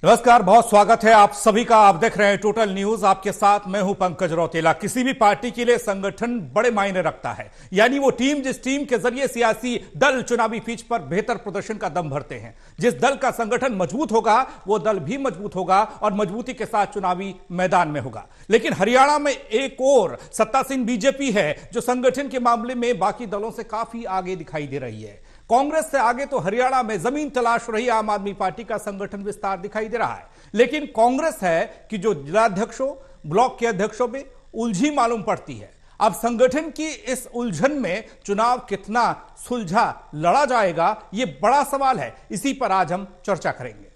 नमस्कार, बहुत स्वागत है आप सभी का। आप देख रहे हैं टोटल न्यूज। आपके साथ मैं हूं पंकज रौतेला। किसी भी पार्टी के लिए संगठन बड़े मायने रखता है, यानी वो टीम जिस टीम के जरिए सियासी दल चुनावी पिच पर बेहतर प्रदर्शन का दम भरते हैं। जिस दल का संगठन मजबूत होगा वो दल भी मजबूत होगा और मजबूती के साथ चुनावी मैदान में होगा। लेकिन हरियाणा में एक और सत्तासीन बीजेपी है जो संगठन के मामले में बाकी दलों से काफी आगे दिखाई दे रही है। कांग्रेस से आगे तो हरियाणा में जमीन तलाश रही आम आदमी पार्टी का संगठन विस्तार दिखाई दे रहा है। लेकिन कांग्रेस है कि जो जिलाध्यक्षों, ब्लॉक के अध्यक्षों में उलझी मालूम पड़ती है। अब संगठन की इस उलझन में चुनाव कितना सुलझा लड़ा जाएगा, यह बड़ा सवाल है। इसी पर आज हम चर्चा करेंगे।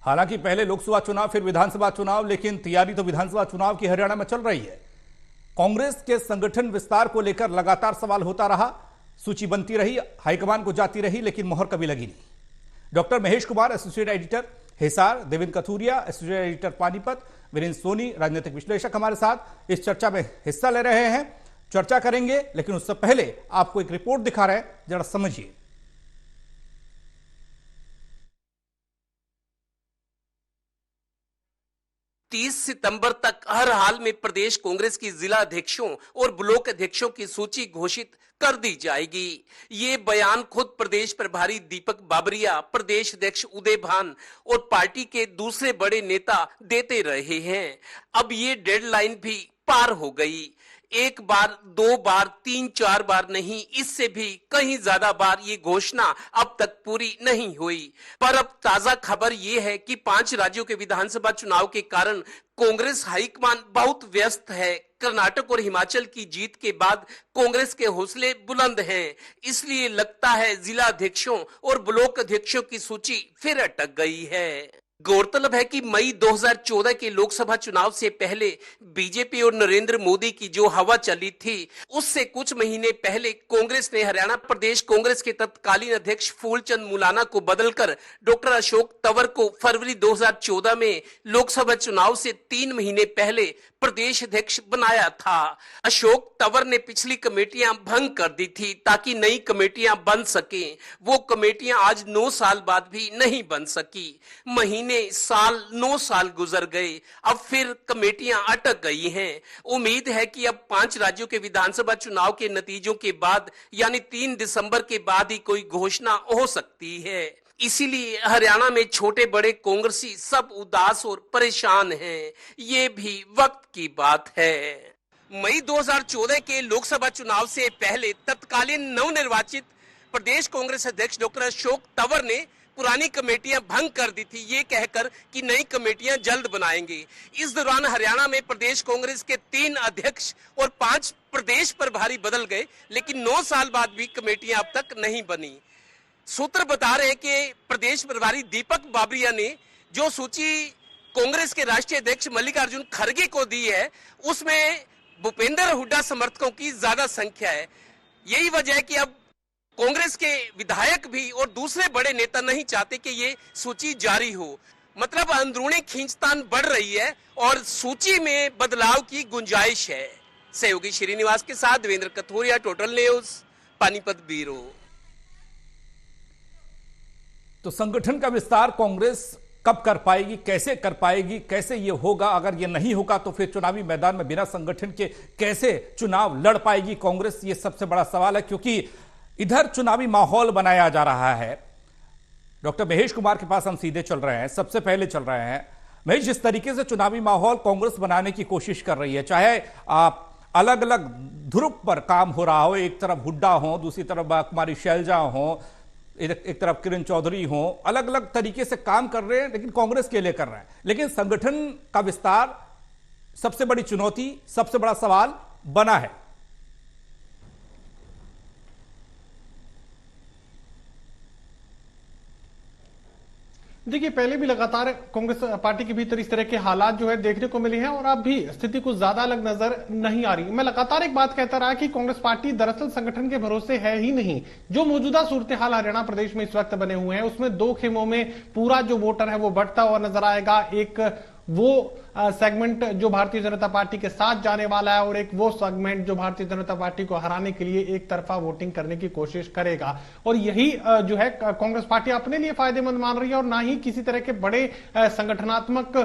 हालांकि पहले लोकसभा चुनाव फिर विधानसभा चुनाव, लेकिन तैयारी तो विधानसभा चुनाव की हरियाणा में चल रही है। कांग्रेस के संगठन विस्तार को लेकर लगातार सवाल होता रहा। सूची बनती रही, हाईकमान को जाती रही, लेकिन मोहर कभी लगी नहीं। Doctor Mahesh Kumar, associate editor Hisar, Devendra Kathuria, associate editor Panipat, Virendra Soni, राजनीतिक विश्लेषक हमारे साथ इस चर्चा में हिस्सा ले रहे हैं। चर्चा करेंगे, लेकिन उससे पहले आपको एक रिपोर्ट दिखा रहे हैं, जरा समझिए। 30 सितंबर तक हर हाल में प्रदेश कांग्रेस की जिला अध्यक्षों और ब्लॉक अध्यक्षों की सूची घोषित कर दी जाएगी। ये बयान खुद प्रदेश प्रभारी दीपक बाबरिया, प्रदेश अध्यक्ष उदय भान और पार्टी के दूसरे बड़े नेता देते रहे हैं। अब ये डेडलाइन भी पार हो गई। एक बार, दो बार, तीन चार बार नहीं, इससे भी कहीं ज्यादा बार ये घोषणा अब तक पूरी नहीं हुई। पर अब ताजा खबर ये है कि 5 राज्यों के विधानसभा चुनाव के कारण कांग्रेस हाईकमान बहुत व्यस्त है। कर्नाटक और हिमाचल की जीत के बाद कांग्रेस के हौसले बुलंद हैं। इसलिए लगता है जिला अध्यक्षों और ब्लॉक अध्यक्षों की सूची फिर अटक गई है। गौरतलब है कि मई 2014 के लोकसभा चुनाव से पहले बीजेपी और नरेंद्र मोदी की जो हवा चली थी, उससे कुछ महीने पहले कांग्रेस ने हरियाणा प्रदेश कांग्रेस के तत्कालीन अध्यक्ष फूलचंद मुलाना को बदलकर डॉक्टर अशोक तंवर को फरवरी 2014 में लोकसभा चुनाव से 3 महीने पहले प्रदेश अध्यक्ष बनाया था। अशोक तंवर ने पिछली कमेटियां भंग कर दी थी ताकि नई कमेटियां बन सके। वो कमेटियां आज 9 साल बाद भी नहीं बन सकी। महीने, साल, 9 साल गुजर गए। अब फिर कमेटियां अटक गई हैं। उम्मीद है कि अब 5 राज्यों के विधानसभा चुनाव के नतीजों के बाद यानी 3 दिसंबर के बाद ही कोई घोषणा हो सकती है। इसीलिए हरियाणा में छोटे बड़े कांग्रेसी सब उदास और परेशान हैं। ये भी वक्त की बात है। मई 2014 के लोकसभा चुनाव से पहले तत्कालीन नवनिर्वाचित प्रदेश कांग्रेस अध्यक्ष डॉक्टर अशोक तंवर ने पुरानी कमेटियां भंग कर दी थी, ये कहकर कि नई कमेटियां जल्द बनाएंगे। इस दौरान हरियाणा में प्रदेश कांग्रेस के 3 अध्यक्ष और 5 प्रदेश प्रभारी बदल गए, लेकिन 9 साल बाद भी कमेटियां अब तक नहीं बनी। सूत्र बता रहे हैं कि प्रदेश प्रभारी दीपक बाबरिया ने जो सूची कांग्रेस के राष्ट्रीय अध्यक्ष मल्लिकार्जुन खड़गे को दी है, उसमें भूपेंद्र हुड्डा समर्थकों की ज्यादा संख्या है। यही वजह है कि अब कांग्रेस के विधायक भी और दूसरे बड़े नेता नहीं चाहते कि ये सूची जारी हो। मतलब अंदरूनी खींचतान बढ़ रही है और सूची में बदलाव की गुंजाइश है। सहयोगी श्रीनिवास के साथ Devendra Kathoria, Total News, Panipat bureau. तो संगठन का विस्तार कांग्रेस कब कर पाएगी, कैसे कर पाएगी, कैसे ये होगा? अगर ये नहीं होगा तो फिर चुनावी मैदान में बिना संगठन के कैसे चुनाव लड़ पाएगी कांग्रेस? ये सबसे बड़ा सवाल है, क्योंकि इधर चुनावी माहौल बनाया जा रहा है। डॉक्टर महेश कुमार के पास हम सीधे चल रहे हैं, सबसे पहले चल रहे हैं। महेश, जिस तरीके से चुनावी माहौल कांग्रेस बनाने की कोशिश कर रही है, चाहे अलग अलग ध्रुव पर काम हो रहा हो, एक तरफ हुड्डा हो, दूसरी तरफ कुमारी शैलजा हो, एक तरफ किरण चौधरी हो, अलग अलग तरीके से काम कर रहे हैं, लेकिन कांग्रेस के लिए कर रहे हैं। लेकिन संगठन का विस्तार सबसे बड़ी चुनौती, सबसे बड़ा सवाल बना है। देखिए, पहले भी लगातार कांग्रेस पार्टी के भीतर इस तरह के हालात जो है देखने को मिले हैं और अब भी स्थिति कुछ ज्यादा अलग नजर नहीं आ रही। मैं लगातार एक बात कहता रहा कि कांग्रेस पार्टी दरअसल संगठन के भरोसे है ही नहीं। जो मौजूदा सूरत हाल हरियाणा प्रदेश में इस वक्त बने हुए हैं उसमें दो खेमों में पूरा जो वोटर है वो बढ़ता हुआ नजर आएगा। एक वो सेगमेंट जो भारतीय जनता पार्टी के साथ जाने वाला है और एक वो सेगमेंट जो भारतीय जनता पार्टी को हराने के लिए एक तरफा वोटिंग करने की कोशिश करेगा। और यही जो है कांग्रेस पार्टी अपने लिए फायदेमंद मान रही है और ना ही किसी तरह के बड़े संगठनात्मक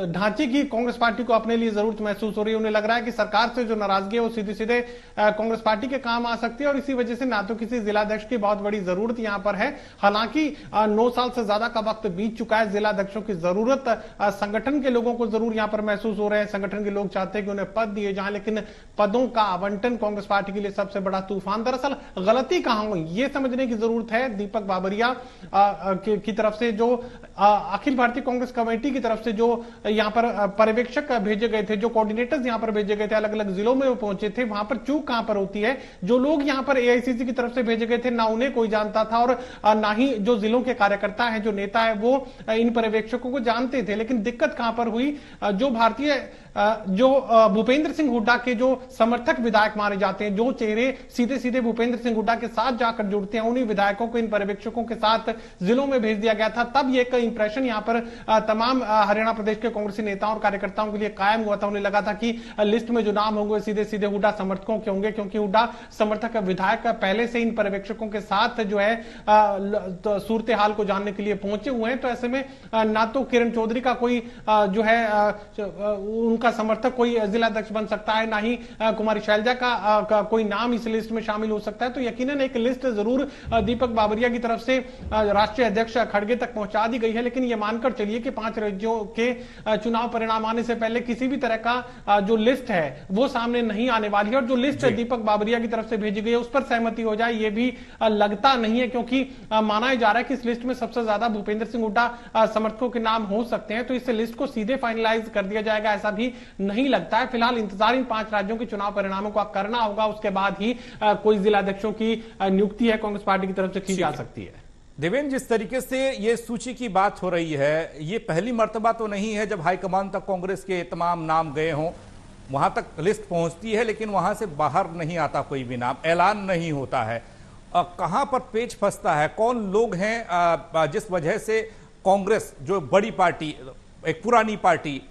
ढांचे की कांग्रेस पार्टी को अपने लिए जरूरत महसूस हो रही है। उन्हें लग रहा है कि सरकार से जो नाराजगी है वो सीधे सीधे कांग्रेस पार्टी के काम आ सकती है और इसी वजह से ना तो किसी जिलाध्यक्ष की बहुत बड़ी जरूरत यहां पर है। हालांकि 9 साल से ज्यादा का वक्त बीत चुका है, जिलाध्यक्षों की जरूरत संगठन के लोगों को जरूर यहां पर महसूस हो रहे हैं। संगठन के लोग चाहते हैं कि उन्हें पद दिए जाएं, लेकिन पदों का आवंटन कांग्रेस पार्टी के लिए सबसे बड़ा तूफान। दरअसल गलती कहां हुई ये समझने की जरूरत है। दीपक बाबरिया की तरफ से जो अखिल भारतीय कांग्रेस कमेटी की तरफ से जो यहां पर पर्यवेक्षक भेजे गए थे, जो कोऑर्डिनेटर्स यहां पर भेजे गए थे, अलग अलग जिलों में वो पहुंचे थे, वहां पर चूक कहां पर होती है। जो लोग यहां पर एआईसीसी की तरफ से भेजे गए थे ना उन्हें कोई जानता था और ना ही जो जिलों के कार्यकर्ता है, जो नेता है, वो इन पर्यवेक्षकों को जानते थे। लेकिन दिक्कत कहां पर हुई, जो भूपेंद्र सिंह हुड्डा के जो समर्थक विधायक माने जाते हैं, जो चेहरे सीधे सीधे भूपेंद्र सिंह हुड्डा के साथ जाकर जुड़ते हैं, उन्हीं विधायकों को इन पर्यवेक्षकों के साथ जिलों में भेज दिया गया था। तब ये एक इंप्रेशन यहां पर तमाम हरियाणा प्रदेश के कांग्रेसी नेताओं और कार्यकर्ताओं के लिए कायम हुआ था। उन्हें लगा था कि लिस्ट में जो नाम होंगे सीधे सीधे हुड्डा समर्थकों के होंगे, क्योंकि हुड्डा समर्थक विधायक पहले से इन पर्यवेक्षकों के साथ जो है सूरत हाल को जानने के लिए पहुंचे हुए हैं। तो ऐसे में ना तो किरण चौधरी का कोई जो है उनका समर्थक कोई जिलाध्यक्ष बन सकता है, ना ही कुमारी शैलजा का कोई नाम इस लिस्ट में शामिल हो सकता है। तो यकीनन एक लिस्ट जरूर दीपक बाबरिया की तरफ से राष्ट्रीय अध्यक्ष खड़गे तक पहुंचा दी गई है। लेकिन यह मानकर चलिए कि 5 राज्यों के चुनाव परिणाम आने से पहले किसी भी तरह का जो लिस्ट है वो सामने नहीं आने वाली है। और जो लिस्ट दीपक बाबरिया की तरफ से भेजी गई है उस पर सहमति हो जाए ये भी लगता नहीं है, क्योंकि माना जा रहा है कि इस लिस्ट में सबसे ज्यादा भूपेंद्र सिंह हुड्डा समर्थकों के नाम हो सकते हैं। तो इस लिस्ट को सीधे फाइनलाइज कर दिया जाएगा ऐसा भी नहीं लगता है। फिलहाल इंतजार इन 5 राज्यों के चुनाव परिणामों को करना होगा, उसके बाद ही कोई जिलाध्यक्षों की नियुक्ति है कांग्रेस पार्टी की तरफ से की जा सकती है। देवेंद्र, जिस तरीके से ये सूची की बात हो रही है, ये पहली मर्तबा तो नहीं है जब हाईकमान तक कांग्रेस के तमाम नाम गए हों। वहां तक लिस्ट पहुंचती है लेकिन वहां से बाहर नहीं आता कोई भी नाम, ऐलान नहीं होता है। कहां पर पेच फंसता है, कौन लोग हैं जिस वजह से कांग्रेस जो बड़ी पार्टी, एक पुरानी पार्टी,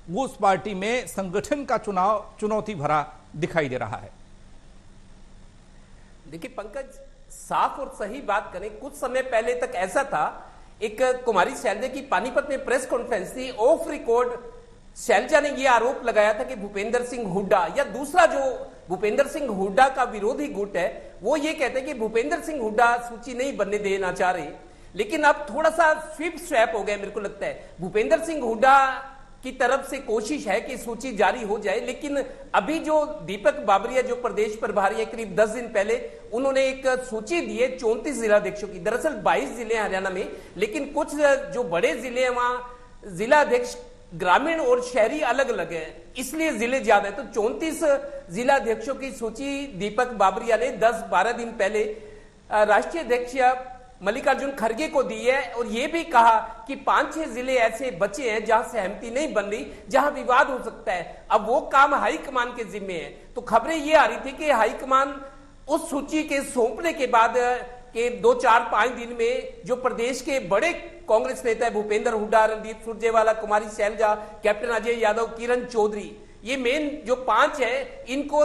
वो उस पार्टी में संगठन का चुनाव चुनौती भरा दिखाई दे रहा है? देखिए पंकज, साफ और सही बात करें, कुछ समय पहले तक ऐसा था, एक कुमारी शैलजा की पानीपत में प्रेस कॉन्फ्रेंस थी, ऑफ रिकॉर्ड शैलजा ने यह आरोप लगाया था कि भूपेंद्र सिंह हुड्डा या दूसरा जो भूपेंद्र सिंह हुड्डा का विरोधी गुट है वो ये कहते हैं कि भूपेंद्र सिंह हुड्डा सूची नहीं बनने देना चाह रहे। लेकिन अब थोड़ा सा स्विप स्वैप हो गया, मेरे को लगता है भूपेंद्र सिंह हुड्डा की तरफ से कोशिश है कि सूची जारी हो जाए। लेकिन अभी जो दीपक बाबरिया जो प्रदेश प्रभारी है, करीब 10 दिन पहले उन्होंने एक सूची दी है 34 जिलाध्यक्षों की। दरअसल 22 जिले हैं हरियाणा में, लेकिन कुछ जो बड़े जिले हैं वहां जिलाध्यक्ष ग्रामीण और शहरी अलग अलग है, इसलिए जिले ज्यादा है। तो 34 जिलाध्यक्षों की सूची दीपक बाबरिया ने 10-12 दिन पहले राष्ट्रीय अध्यक्ष मल्लिकार्जुन खड़गे को दी है और यह भी कहा कि 5-6 जिले ऐसे बचे हैं जहां सहमति नहीं बन रही, जहां विवाद हो सकता है। अब वो काम हाईकमान के जिम्मे है। तो खबरें ये आ रही थी कि हाईकमान उस सूची के सौंपने के बाद के 2-4-5 दिन में जो प्रदेश के बड़े कांग्रेस नेता है, भूपेंद्र हुड्डा, रणदीप सुरजेवाला, कुमारी शैलजा, कैप्टन अजय यादव, किरण चौधरी, ये मेन जो 5 है, इनको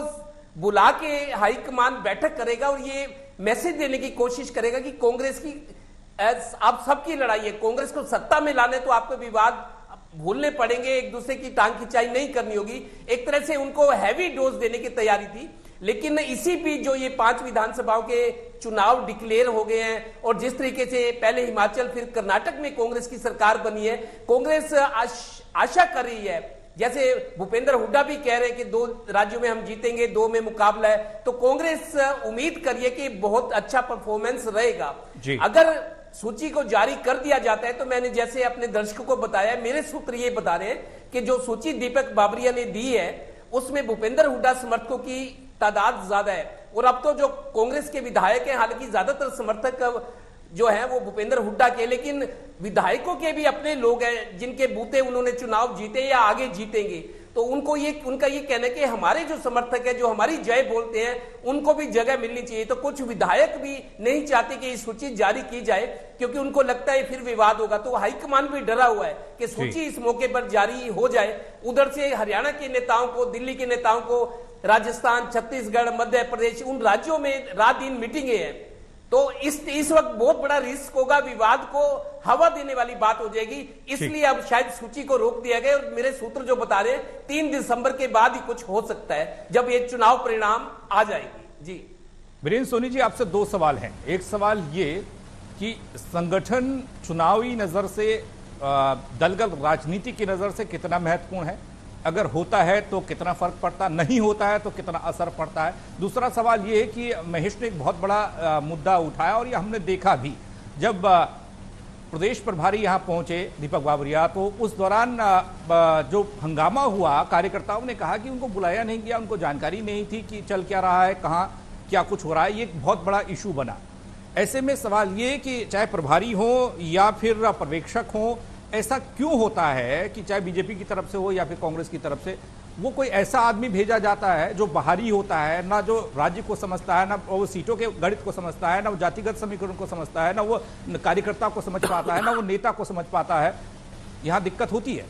बुला के हाईकमान बैठक करेगा और ये मैसेज देने की कोशिश करेगा कि कांग्रेस की आप सबकी लड़ाई है, कांग्रेस को सत्ता में लाने तो आपको विवाद भूलने पड़ेंगे, एक दूसरे की टांग खिंचाई नहीं करनी होगी। एक तरह से उनको हैवी डोज देने की तैयारी थी। लेकिन इसी बीच जो ये 5 विधानसभाओं के चुनाव डिक्लेयर हो गए हैं और जिस तरीके से पहले हिमाचल फिर कर्नाटक में कांग्रेस की सरकार बनी है, कांग्रेस आशा कर रही है, जैसे भूपेंद्र हुड्डा भी कह रहे हैं कि 2 राज्यों में हम जीतेंगे, 2 में मुकाबला है, तो कांग्रेस उम्मीद करिए कि बहुत अच्छा परफॉर्मेंस रहेगा। अगर सूची को जारी कर दिया जाता है तो मैंने जैसे अपने दर्शकों को बताया, मेरे सूत्र ये बता रहे हैं कि जो सूची दीपक बाबरिया ने दी है उसमें भूपेंद्र हुड्डा समर्थकों की तादाद ज्यादा है। और अब तो जो कांग्रेस के विधायक हैं, हालांकि ज्यादातर समर्थक जो है वो भूपेंद्र हुड्डा के, लेकिन विधायकों के भी अपने लोग हैं जिनके बूते उन्होंने चुनाव जीते या आगे जीतेंगे। तो उनको उनका ये कहना है कि हमारे जो समर्थक है, जो हमारी जय बोलते हैं, उनको भी जगह मिलनी चाहिए। तो कुछ विधायक भी नहीं चाहते कि ये सूची जारी की जाए, क्योंकि उनको लगता है फिर विवाद होगा। तो हाईकमान भी डरा हुआ है कि सूची इस मौके पर जारी हो जाए। उधर से हरियाणा के नेताओं को, दिल्ली के नेताओं को, राजस्थान, छत्तीसगढ़, मध्य प्रदेश, उन राज्यों में रात दिन मीटिंगें हैं। तो इस वक्त बहुत बड़ा रिस्क होगा, विवाद को हवा देने वाली बात हो जाएगी। इसलिए अब शायद सूची को रोक दिया गया। और मेरे सूत्र जो बता रहे हैं 3 दिसंबर के बाद ही कुछ हो सकता है, जब ये चुनाव परिणाम आ जाएगी। जी वीरेंद्र सोनी जी, आपसे 2 सवाल हैं। एक सवाल ये कि संगठन चुनावी नजर से, दलगत राजनीति की नजर से कितना महत्वपूर्ण है, अगर होता है तो कितना फर्क पड़ता, नहीं होता है तो कितना असर पड़ता है। दूसरा सवाल ये है कि महेश ने एक बहुत बड़ा मुद्दा उठाया और ये हमने देखा भी, जब प्रदेश प्रभारी यहां पहुंचे दीपक बाबरिया, तो उस दौरान जो हंगामा हुआ, कार्यकर्ताओं ने कहा कि उनको बुलाया नहीं गया, उनको जानकारी नहीं थी कि चल क्या रहा है, कहां क्या कुछ हो रहा है। ये एक बहुत बड़ा इशू बना। ऐसे में सवाल ये कि चाहे प्रभारी हो या फिर पर्यवेक्षक हो, ऐसा क्यों होता है कि चाहे बीजेपी की तरफ से हो या फिर कांग्रेस की तरफ से, वो कोई ऐसा आदमी भेजा जाता है जो बाहरी होता है, ना जो राज्य को समझता है, ना वो सीटों के गणित को समझता है, ना वो जातिगत समीकरण को समझता है, ना वो कार्यकर्ता को समझ पाता है, ना वो नेता को समझ पाता है। यहां दिक्कत होती है।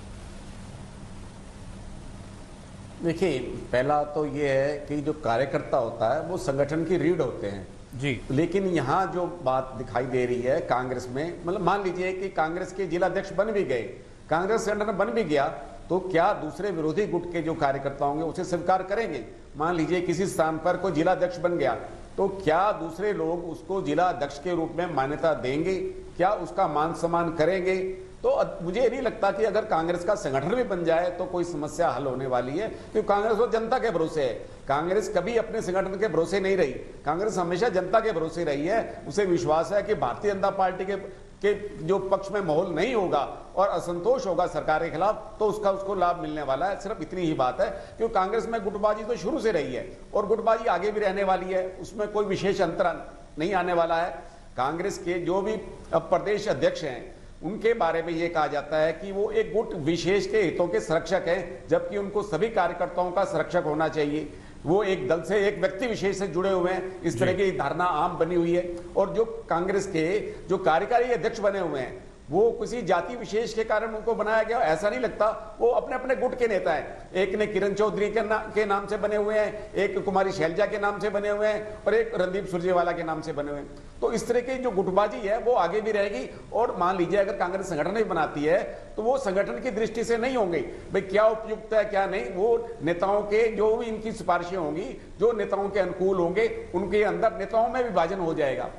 देखिए, पहला तो ये है कि जो कार्यकर्ता होता है वो संगठन की रीढ़ होते हैं जी। लेकिन यहाँ जो बात दिखाई दे रही है कांग्रेस में, मतलब मान लीजिए कि कांग्रेस के जिला अध्यक्ष बन भी गए, कांग्रेस संगठन बन भी गया, तो क्या दूसरे विरोधी गुट के जो कार्यकर्ता होंगे उसे स्वीकार करेंगे? मान लीजिए किसी स्थान पर कोई जिला अध्यक्ष बन गया, तो क्या दूसरे लोग उसको जिला अध्यक्ष के रूप में मान्यता देंगे? क्या उसका मान सम्मान करेंगे? तो मुझे नहीं लगता कि अगर कांग्रेस का संगठन भी बन जाए तो कोई समस्या हल होने वाली है, क्योंकि कांग्रेस वो जनता के भरोसे है। कांग्रेस कभी अपने संगठन के भरोसे नहीं रही, कांग्रेस हमेशा जनता के भरोसे रही है। उसे विश्वास है कि भारतीय जनता पार्टी के जो पक्ष में माहौल नहीं होगा और असंतोष होगा सरकार के खिलाफ, तो उसको लाभ मिलने वाला है। सिर्फ इतनी ही बात है, क्योंकि कांग्रेस में गुटबाजी तो शुरू से रही है और गुटबाजी आगे भी रहने वाली है, उसमें कोई विशेष अंतर नहीं आने वाला है। कांग्रेस के जो भी प्रदेश अध्यक्ष हैं उनके बारे में यह कहा जाता है कि वो एक गुट विशेष के हितों के संरक्षक हैं, जबकि उनको सभी कार्यकर्ताओं का संरक्षक होना चाहिए। वो एक दल से, एक व्यक्ति विशेष से जुड़े हुए हैं, इस तरह की धारणा आम बनी हुई है। और जो कांग्रेस के जो कार्यकारी अध्यक्ष बने हुए हैं वो किसी जाति विशेष के कारण उनको बनाया गया, ऐसा नहीं लगता। वो अपने अपने गुट के नेता हैं। एक ने किरण चौधरी के नाम से बने हुए हैं, एक कुमारी शैलजा के नाम से बने हुए हैं और एक रणदीप सुरजेवाला के नाम से बने हुए हैं। तो इस तरह की जो गुटबाजी है वो आगे भी रहेगी। और मान लीजिए अगर कांग्रेस संगठन भी बनाती है तो वो संगठन की दृष्टि से नहीं होंगे, भाई क्या उपयुक्त है क्या नहीं, वो नेताओं के जो भी इनकी सिफारिशें होंगी, जो नेताओं के अनुकूल होंगे, उनके अंदर नेताओं में विभाजन हो जाएगा।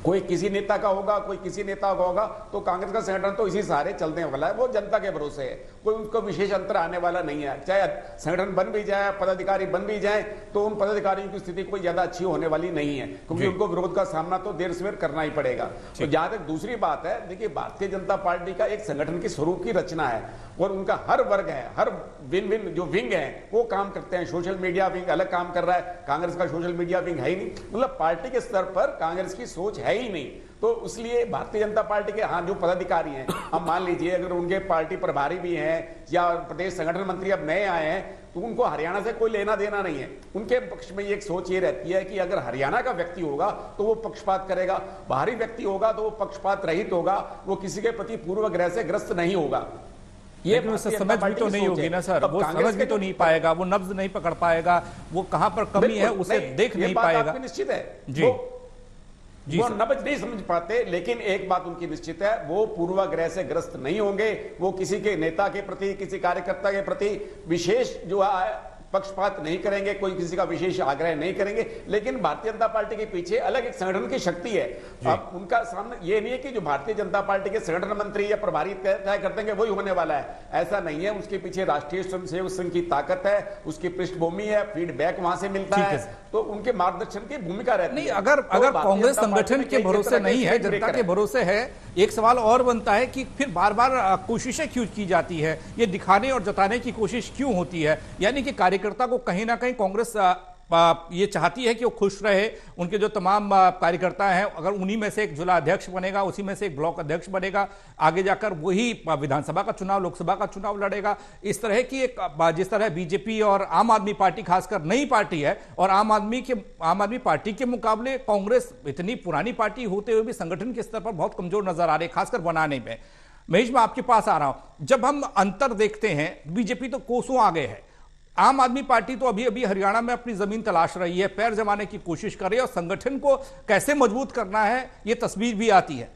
कोई किसी नेता का होगा, कोई किसी नेता का होगा, तो कांग्रेस का संगठन तो इसी सहारे चलने वाला है। वो जनता के भरोसे है, कोई उसको विशेष अंतर आने वाला नहीं है। चाहे संगठन बन भी जाए, पदाधिकारी बन भी जाए, तो उन पदाधिकारियों की स्थिति कोई ज्यादा अच्छी होने वाली नहीं है, क्योंकि उनको विरोध का सामना तो देर सवेर करना ही पड़ेगा। तो जहां तक दूसरी बात है, देखिए भारतीय जनता पार्टी का एक संगठन की स्वरूप की रचना है और उनका हर वर्ग है, हर विन जो विंग है वो काम करते हैं। सोशल मीडिया विंग अलग काम कर रहा है, कांग्रेस का सोशल मीडिया विंग है ही नहीं। मतलब पार्टी के स्तर पर कांग्रेस की सोच है ही नहीं। तो इसलिए भारतीय जनता पार्टी के जो पदाधिकारी हैं, हम मान लीजिए अगर उनके पार्टी प्रभारी भी हैं या प्रदेश संगठन मंत्री अब नए आए हैं, तो उनको हरियाणा से कोई लेना देना नहीं है। उनके पक्ष में एक सोच ये रहती है कि अगर हरियाणा का व्यक्ति होगा तो वो पक्षपात करेगा, बाहरी व्यक्ति होगा तो वो पक्षपात रहित होगा, वो किसी के प्रति पूर्वग्रह से ग्रस्त नहीं होगा। ये समझ भी तो नहीं होगी ना सर, वो समझ भी तो नहीं पाएगा, वो नब्ज नहीं पकड़ पाएगा, वो कहां पर कमी है उसे देख नहीं पाएगा। निश्चित है जी जी, वो नब्ज नहीं समझ पाते, लेकिन एक बात उनकी निश्चित है, वो पूर्वाग्रह से ग्रस्त नहीं होंगे। वो किसी के नेता के प्रति, किसी कार्यकर्ता के प्रति विशेष जो पक्षपात नहीं करेंगे, कोई किसी का विशेष आग्रह नहीं करेंगे। लेकिन भारतीय जनता पार्टी के पीछे अलग एक संगठन की शक्ति है। अब उनका सामने ये नहीं है कि जो भारतीय जनता पार्टी के संगठन मंत्री या प्रभारी तय कर देंगे वही होने वाला है, ऐसा नहीं है। उसके पीछे राष्ट्रीय स्वयंसेवक संघ की ताकत है, उसकी पृष्ठभूमि है, फीडबैक वहां से मिलता है, तो उनके मार्गदर्शन की भूमिका रहती है। अगर कांग्रेस संगठन के भरोसे नहीं है, जनता के भरोसे है, एक सवाल और बनता है कि फिर बार बार कोशिशें क्यों की जाती है, ये दिखाने और जताने की कोशिश क्यों होती है? यानी कि कार्यकर्ता को कहीं ना कहीं कांग्रेस ये चाहती है कि वो खुश रहे, उनके जो तमाम कार्यकर्ता हैं, अगर उन्हीं में से एक जिला अध्यक्ष बनेगा, उसी में से एक ब्लॉक अध्यक्ष बनेगा, आगे जाकर वही विधानसभा का चुनाव, लोकसभा का चुनाव लड़ेगा। इस तरह की एक, जिस तरह बीजेपी और आम आदमी पार्टी खासकर नई पार्टी है, और आम आदमी पार्टी के मुकाबले कांग्रेस इतनी पुरानी पार्टी होते हुए भी संगठन के स्तर पर बहुत कमजोर नजर आ रही है, खासकर बनाने में। महेश, मैं आपके पास आ रहा हूं। जब हम अंतर देखते हैं, बीजेपी तो कोसों आगे है, आम आदमी पार्टी तो अभी अभी हरियाणा में अपनी जमीन तलाश रही है, पैर जमाने की कोशिश कर रही है, और संगठन को कैसे मजबूत करना है यह तस्वीर भी आती है।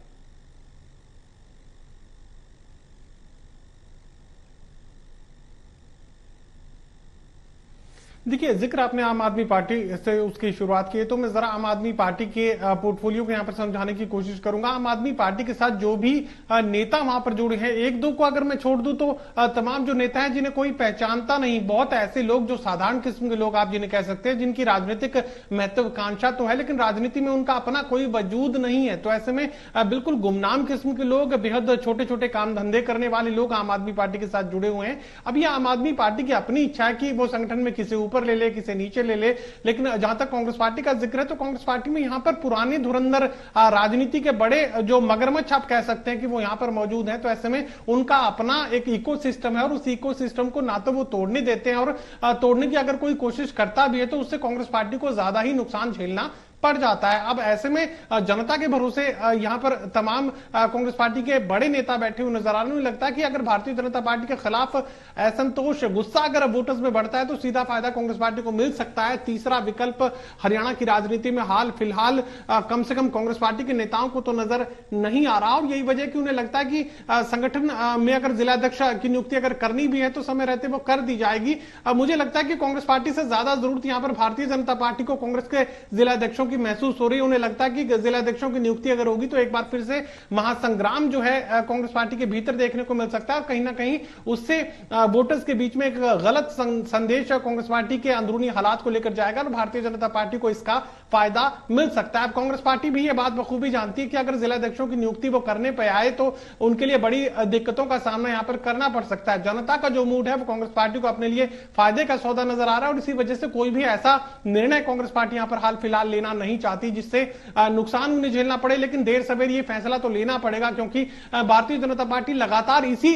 देखिए, जिक्र आपने आम आदमी पार्टी से उसकी शुरुआत की है, तो मैं जरा आम आदमी पार्टी के पोर्टफोलियो को यहां पर समझाने की कोशिश करूंगा। आम आदमी पार्टी के साथ जो भी नेता वहां पर जुड़े हैं, एक दो को अगर मैं छोड़ दूं तो तमाम जो नेता हैं जिन्हें कोई पहचानता नहीं, बहुत ऐसे लोग जो साधारण किस्म के लोग आप जिन्हें कह सकते हैं, जिनकी राजनीतिक महत्वाकांक्षा तो है लेकिन राजनीति में उनका अपना कोई वजूद नहीं है। तो ऐसे में बिल्कुल गुमनाम किस्म के लोग, बेहद छोटे छोटे काम धंधे करने वाले लोग आम आदमी पार्टी के साथ जुड़े हुए हैं। अब यह आम आदमी पार्टी की अपनी इच्छा है कि वो संगठन में किसी ऊपर ले ले, किसी नीचे ले ले, लेकिन जहां तक कांग्रेस पार्टी का जिक्र है तो कांग्रेस पार्टी में यहां पर पुराने धुरंधर राजनीति के बड़े जो मगरमच्छ आप कह सकते हैं कि वो यहां पर मौजूद हैं। तो ऐसे में उनका अपना एक इकोसिस्टम है और उस इकोसिस्टम को ना तो वो तोड़ने देते हैं, और तोड़ने की अगर कोई कोशिश करता भी है तो उससे कांग्रेस पार्टी को ज्यादा ही नुकसान झेलना पड़ जाता है। अब ऐसे में जनता के भरोसे यहां पर तमाम कांग्रेस पार्टी के बड़े नेता बैठे हुए नजर आ रहे हैं। लगता है कि अगर भारतीय जनता पार्टी के खिलाफ असंतोष, गुस्सा अगर वोटर्स में बढ़ता है तो सीधा फायदा कांग्रेस पार्टी को मिल सकता है। तीसरा विकल्प हरियाणा की राजनीति में हाल फिलहाल कम से कम कांग्रेस पार्टी के नेताओं को तो नजर नहीं आ रहा, और यही वजह कि उन्हें लगता है कि संगठन में अगर जिलाध्यक्ष की नियुक्ति अगर करनी भी है तो समय रहते वो कर दी जाएगी। मुझे लगता है कि कांग्रेस पार्टी से ज्यादा जरूरत यहां पर भारतीय जनता पार्टी को कांग्रेस के जिलाध्यक्षों की महसूस हो रही है। उन्हें लगता है कि जिलाध्यक्षों की नियुक्ति अगर होगी तो एक बार फिर से महासंग्राम जो है कांग्रेस पार्टी के भीतर देखने को मिल सकता है, और कहीं ना कहीं उससे वोटर्स के बीच में एक गलत संदेश कांग्रेस पार्टी के अंदरूनी हालात को लेकर जाएगा, और भारतीय जनता पार्टी को इसका फायदा मिल सकता है। अब कांग्रेस पार्टी भी यह बात बखूबी जानती है कि अगर जिलाध्यक्षों की नियुक्ति वो करने पर आए तो उनके लिए बड़ी दिक्कतों का सामना यहां पर करना पड़ सकता है। जनता का जो मूड है वो कांग्रेस पार्टी को अपने लिए फायदे का सौदा नजर आ रहा है, और इसी वजह से कोई भी ऐसा निर्णय कांग्रेस पार्टी यहां पर हाल फिलहाल लेना नहीं चाहती जिससे नुकसान उन्हें झेलना पड़े। लेकिन देर सवेर ये फैसला तो लेना पड़ेगा, क्योंकि भारतीय जनता पार्टी लगातार इसी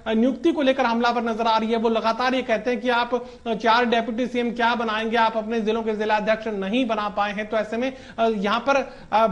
नियुक्ति को लेकर हमलावर नजर आ रही है। वो लगातार ये कहते हैं कि आप 4 डेप्यूटी सीएम क्या बनाएंगे, आप अपने जिलों के जिलाध्यक्ष नहीं बना पाए हैं। तो ऐसे में यहां पर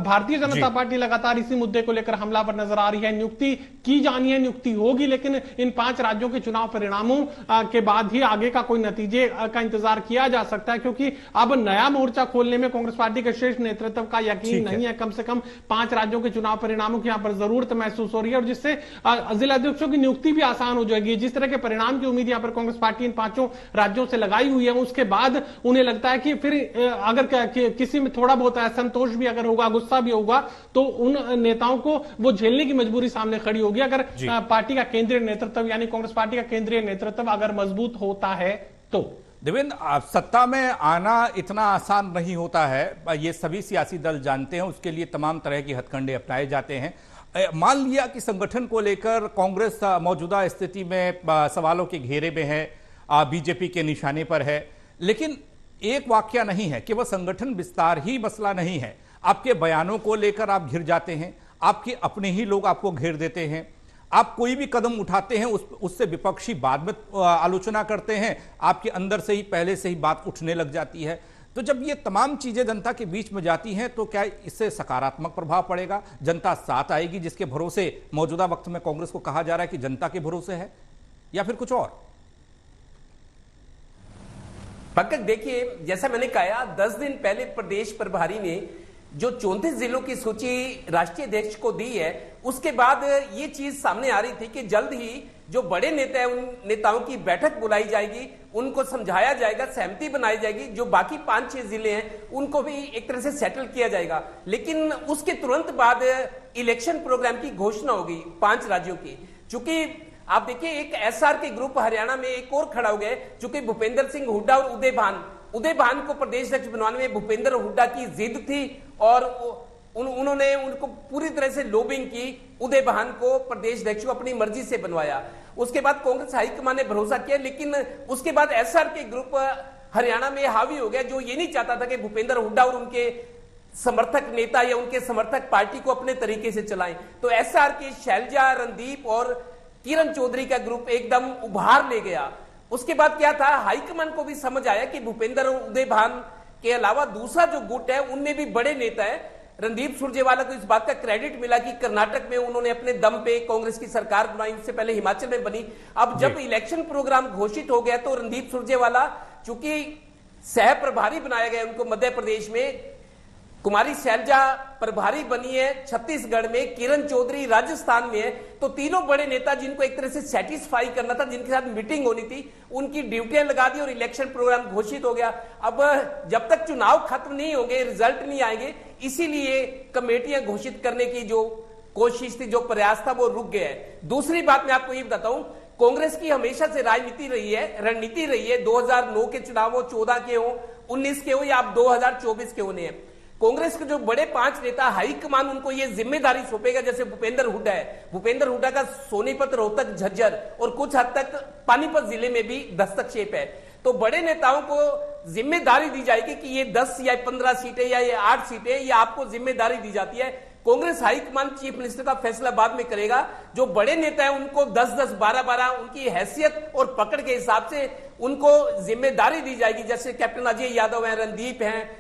भारतीय जनता पार्टी लगातार इसी मुद्दे को लेकर हमलावर नजर आ रही है। नियुक्ति की जानी है, नियुक्ति होगी, लेकिन इन 5 राज्यों के चुनाव परिणामों के बाद ही आगे का कोई नतीजे का इंतजार किया जा सकता है, क्योंकि अब नया मोर्चा खोलने में कांग्रेस पार्टी के शीर्ष नेतृत्व का यकीन नहीं है। कम से कम 5 राज्यों के चुनाव परिणामों की यहां पर जरूरत महसूस हो रही है, और जिससे जिलाध्यक्षों की नियुक्ति भी आसान हो जाएगी। जिस तरह के परिणाम की उम्मीद यहां पर कांग्रेस पार्टी इन 5 राज्यों से लगाई हुई है, उसके बाद उन्हें लगता है कि फिर अगर किसी में थोड़ा बहुत असंतोष भी अगर होगा, गुस्सा भी होगा, तो उन नेताओं को वो झेलने की मजबूरी सामने खड़ी होगी। अगर पार्टी का केंद्रीय नेतृत्व यानी कांग्रेस पार्टी का केंद्रीय नेतृत्व अगर मजबूत होता है तो। देवेंद्र, सत्ता में आना इतना आसान नहीं होता है, ये सभी सियासी दल जानते हैं, उसके लिए तमाम तरह की हथकंडे अपनाए जाते हैं। मान लिया कि संगठन को लेकर कांग्रेस मौजूदा स्थिति में सवालों के घेरे में है, बीजेपी के निशाने पर है, लेकिन एक वाकया नहीं है कि वह संगठन विस्तार ही मसला नहीं है। आपके बयानों को लेकर आप घिर जाते हैं, आपके अपने ही लोग आपको घेर देते हैं, आप कोई भी कदम उठाते हैं उससे विपक्षी बाद में आलोचना करते हैं, आपके अंदर से ही पहले से ही बात उठने लग जाती है। तो जब ये तमाम चीजें जनता के बीच में जाती हैं तो क्या इससे सकारात्मक प्रभाव पड़ेगा, जनता साथ आएगी, जिसके भरोसे मौजूदा वक्त में कांग्रेस को कहा जा रहा है कि जनता के भरोसे है, या फिर कुछ और? पंकज, देखिए, जैसा मैंने कहा 10 दिन पहले प्रदेश प्रभारी ने जो 34 जिलों की सूची राष्ट्रीय अध्यक्ष को दी है, उसके बाद ये चीज सामने आ रही थी कि जल्द ही जो बड़े नेता हैं उन नेताओं की बैठक बुलाई जाएगी, उनको समझाया जाएगा, सहमति बनाई जाएगी, जो बाकी 5-6 जिले हैं उनको भी एक तरह से सेटल किया जाएगा। लेकिन उसके तुरंत बाद इलेक्शन प्रोग्राम की घोषणा होगी 5 राज्यों की। चूंकि आप देखिए, एक एसआर के ग्रुप हरियाणा में एक और खड़ा हो गए, चूंकि भूपेंद्र सिंह हुड्डा और उदय भान को प्रदेश अध्यक्ष बनवाने में भूपेंद्र हुड्डा की जिद थी, और उन्होंने उनको पूरी तरह से लॉबिंग की, उदय भान को प्रदेश अध्यक्ष को अपनी मर्जी से बनवाया। उसके बाद कांग्रेस हाईकमान ने भरोसा किया, लेकिन उसके बाद एसआर के ग्रुप हरियाणा में हावी हो गया, जो ये नहीं चाहता था कि भूपेंद्र हुड्डा और उनके समर्थक नेता या उनके समर्थक पार्टी को अपने तरीके से चलाएं। तो एसआर के शैलजा, रणदीप और किरण चौधरी का ग्रुप एकदम उभार ले गया। उसके बाद क्या था, हाईकमान को भी समझ आया कि भूपेंद्र और उदय भान के अलावा दूसरा जो गुट है उनमें भी बड़े नेता है। रणदीप सुरजेवाला को इस बात का क्रेडिट मिला कि कर्नाटक में उन्होंने अपने दम पे कांग्रेस की सरकार बनाई, उससे पहले हिमाचल में बनी। अब जब इलेक्शन प्रोग्राम घोषित हो गया तो रणदीप सुरजेवाला चूंकि सह प्रभारी बनाया गया उनको मध्य प्रदेश में, कुमारी शैलजा प्रभारी बनी है छत्तीसगढ़ में, किरण चौधरी राजस्थान में है, तो तीनों बड़े नेता जिनको एक तरह से सेटिस्फाई करना था, जिनके साथ मीटिंग होनी थी, उनकी ड्यूटियां लगा दी और इलेक्शन प्रोग्राम घोषित हो गया। अब जब तक चुनाव खत्म नहीं होंगे, रिजल्ट नहीं आएंगे, इसीलिए कमेटियां घोषित करने की जो कोशिश थी, जो प्रयास था, वो रुक गया है। दूसरी बात मैं आपको ये बताता हूं, कांग्रेस की हमेशा से राजनीति रही है, रणनीति रही है, 2009 के चुनाव हो, 14 के हो, 19 के हो या अब 2024 के होने हैं, कांग्रेस के जो बड़े 5 नेता हाईकमान उनको ये जिम्मेदारी सौंपेगा। जैसे भूपेंद्र हुड्डा है, भूपेंद्र हुड्डा का सोनीपत, रोहतक, झज्जर और कुछ हद तक पानीपत जिले में भी हस्तक्षेप है। तो बड़े नेताओं को जिम्मेदारी दी जाएगी कि ये 10 या 15 सीटें या ये 8 सीटें, ये आपको जिम्मेदारी दी जाती है। कांग्रेस हाईकमान चीफ मिनिस्टर का फैसला बाद में करेगा। जो बड़े नेता हैं उनको 10-10, 12-12 उनकी हैसियत और पकड़ के हिसाब से उनको जिम्मेदारी दी जाएगी। जैसे कैप्टन अजय यादव है, रणदीप हैं,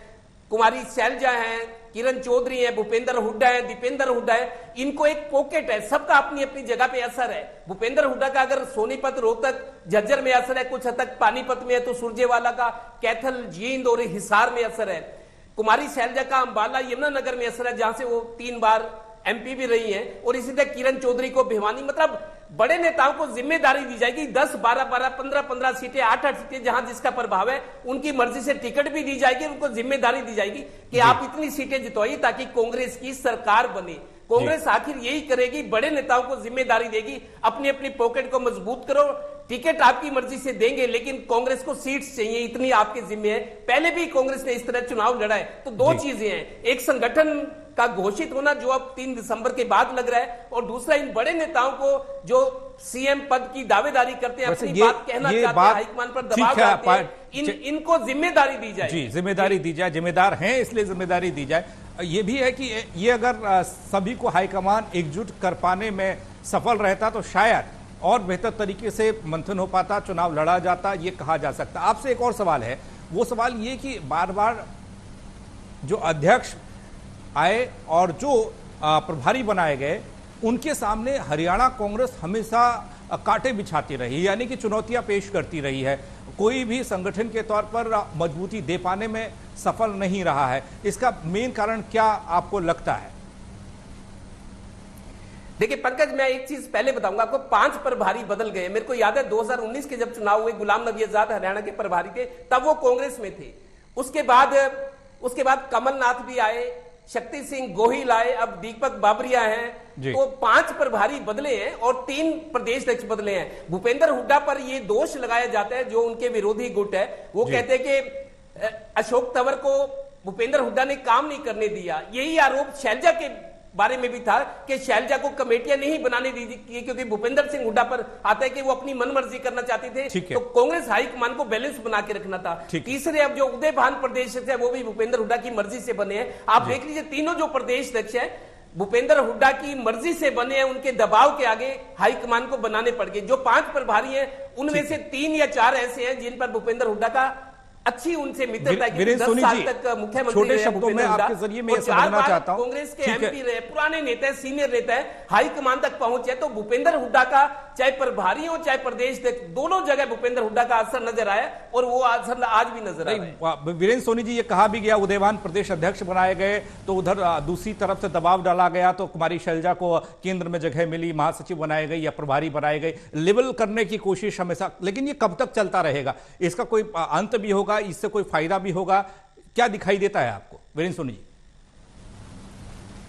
कुमारी शैलजा हैं, किरण चौधरी है, भूपेंद्र हुड्डा है, दीपेंद्र हुड्डा है, इनको एक पॉकेट है, सबका अपनी अपनी जगह पे असर है। भूपेंद्र हुड्डा का अगर सोनीपत, रोहतक, झज्जर में असर है, कुछ हद तक पानीपत में है, तो सुरजेवाला का कैथल, जींद और हिसार में असर है। कुमारी शैलजा का अंबाला, यमुनानगर में असर है, जहां से वो 3 बार एमपी भी रही हैं, और इसी तरह किरण चौधरी को भिवानी। मतलब बड़े नेताओं को जिम्मेदारी दी जाएगी, 10, 12, 15 सीटें, 8 सीटें, जहां जिसका प्रभाव है उनकी मर्जी से टिकट भी दी जाएगी, उनको जिम्मेदारी दी जाएगी कि आप इतनी सीटें जितवाइए ताकि कांग्रेस की सरकार बने। कांग्रेस आखिर यही करेगी, बड़े नेताओं को जिम्मेदारी देगी, अपनी अपनी पॉकेट को मजबूत करो, टिकट आपकी मर्जी से देंगे, लेकिन कांग्रेस को सीट्स चाहिए, इतनी आपके जिम्मे है। पहले भी कांग्रेस ने इस तरह चुनाव लड़ा है। तो 2 चीजें हैं, एक संगठन का घोषित होना जो अब 3 दिसंबर के बाद लग रहा है, और दूसरा इन बड़े नेताओं को जो सीएम पद की दावेदारी करते हैं, अपनी बात कहना चाहते हैं, हाईकमान पर दबाव डालते हैं, इनको जिम्मेदारी दी जाए। जी, जिम्मेदारी दी जाए, जिम्मेदार हैं इसलिए जिम्मेदारी दी जाए। ये भी है कि ये अगर सभी को हाईकमान एकजुट कर पाने में सफल रहता तो शायद और बेहतर तरीके से मंथन हो पाता, चुनाव लड़ा जाता, ये कहा जा सकता। आपसे एक और सवाल है, वो सवाल ये कि बार बार जो अध्यक्ष आए और जो प्रभारी बनाए गए, उनके सामने हरियाणा कांग्रेस हमेशा कांटे बिछाती रही, यानी कि चुनौतियां पेश करती रही है, कोई भी संगठन के तौर पर मजबूती दे पाने में सफल नहीं रहा है। इसका मेन कारण क्या आपको लगता है? देखिए पंकज, मैं एक चीज पहले बताऊंगा आपको, 5 प्रभारी बदल गए। मेरे को याद है 2019 के जब चुनाव हुए, गुलाम नबी आजाद हरियाणा के प्रभारी थे, तब वो कांग्रेस में थे। उसके बाद कमलनाथ भी आए, शक्ति सिंह गोहिल आए, अब दीपक बाबरिया हैं। तो 5 प्रभारी बदले हैं और 3 प्रदेश अध्यक्ष बदले हैं। भूपेंद्र हुड्डा पर ये दोष लगाया जाता है, जो उनके विरोधी गुट है, वो कहते हैं कि अशोक तंवर को भूपेंद्र हुड्डा ने काम नहीं करने दिया। यही आरोप शैलजा के बारे में भी था कि शैलजा को कमेटियां नहीं बनाने दी थी, क्योंकि भूपेंद्र सिंह हुड्डा पर आता है कि वो अपनी मनमर्जी करना चाहते थे। तो कांग्रेस हाईकमान को बैलेंस बना के रखना था। तीसरे अब जो उदय भान प्रदेश है वो भी भूपेंद्र हुड्डा की मर्जी से बने हैं। आप देख लीजिए, तीनों जो प्रदेश अध्यक्ष है भूपेंद्र हुड्डा की मर्जी से बने हैं, उनके दबाव के आगे हाईकमान को बनाने पड़ गए। जो 5 प्रभारी हैं उनमें से 3 या 4 ऐसे हैं जिन पर भूपेंद्र हुड्डा का अच्छी उनसे मित्रता है, 10 साल तक मुख्यमंत्री छोटे शब्दों में आपके जरिए मैं समझना चाहता हूं, कांग्रेस के एमपी रहे, पुराने नेता है, सीनियर नेता है, हाईकमान तक पहुंचे। तो भूपेंद्र हुड्डा का चाहे प्रभारी हो चाहे प्रदेश दोनों जगह भूपेंद्र हुड्डा का असर नजर आया, और वो असर आज भी नजर आया। वीरेंद्र सोनी जी, ये कहा भी गया उदयवान प्रदेश अध्यक्ष बनाए गए, तो उधर दूसरी तरफ से दबाव डाला गया, तो कुमारी शैलजा को केंद्र में जगह मिली, महासचिव बनाए गए या प्रभारी बनाए गए, लेवल करने की कोशिश हमेशा। लेकिन ये कब तक चलता रहेगा? इसका कोई अंत भी होगा, इससे कोई फायदा भी होगा? क्या दिखाई देता है आपको वीरेंद्र सोनी जी?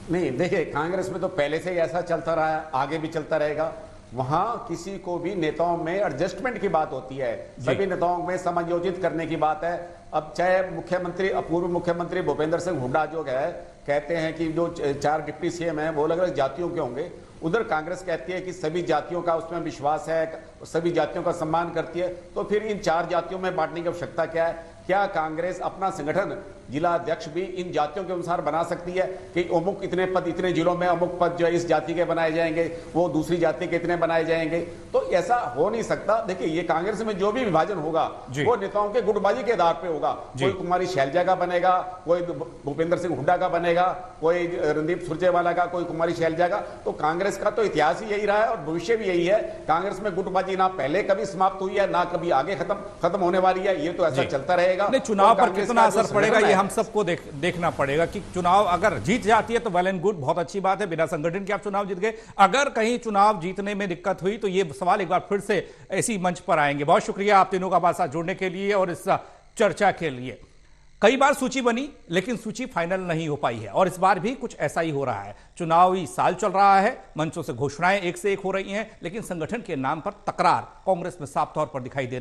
नहीं, देखिए, कांग्रेस में तो पहले से ही ऐसा चलता रहा है, आगे भी चलता रहेगा। वहां किसी को भी नेताओं में एडजस्टमेंट की बात होती है, सभी नेताओं में समायोजित करने की बात है। अब चाहे मुख्यमंत्री, पूर्व मुख्यमंत्री भूपेंद्र सिंह हुड्डा जो है, कहते हैं कि जो 4 डिप्टी सीएम हैं वो अलग अलग जातियों के होंगे। उधर कांग्रेस कहती है कि सभी जातियों का उसमें विश्वास है, सभी जातियों का सम्मान करती है, तो फिर इन 4 जातियों में बांटने की आवश्यकता क्या है? क्या कांग्रेस अपना संगठन जिला अध्यक्ष भी इन जातियों के अनुसार बना सकती है कि अमुक इतने पद इतने जिलों में अमुक पद जो है इस जाति के बनाए जाएंगे, वो दूसरी जाति के इतने बनाए जाएंगे? तो ऐसा हो नहीं सकता। देखिए, ये कांग्रेस में जो भी विभाजन होगा वो नेताओं के गुटबाजी के आधार पे होगा। कोई कुमारी शैलजा का बनेगा, कोई भूपेंद्र सिंह हुड्डा का बनेगा, कोई रणदीप सुरजेवाला का, कोई कुमारी शैलजा का। तो कांग्रेस का तो इतिहास ही यही रहा है और भविष्य भी यही है। कांग्रेस में गुटबाजी ना पहले कभी समाप्त हुई है, ना कभी आगे खत्म होने वाली है। ये तो ऐसा चलता रहेगा। चुनाव पर कितना असर पड़ेगा ये हम सबको देखना पड़ेगा कि चुनाव अगर जीत जाती है तो वेल एंड गुड, बहुत अच्छी बात है, बिना संगठन के आप चुनाव जीत गए। अगर कहीं चुनाव जीतने में दिक्कत हुई तो ये सवाल एक बार फिर से इसी मंच पर आएंगे। बहुत शुक्रिया आप तीनों का हमारे साथ जुड़ने के लिए और इस चर्चा के लिए। कई बार सूची बनी लेकिन सूची फाइनल नहीं हो पाई है और इस बार भी कुछ ऐसा ही हो रहा है। चुनावी साल चल रहा है, मंचों से घोषणाएं एक से एक हो रही हैं, लेकिन संगठन के नाम पर तकरार कांग्रेस में साफ तौर पर दिखाई दे रही है।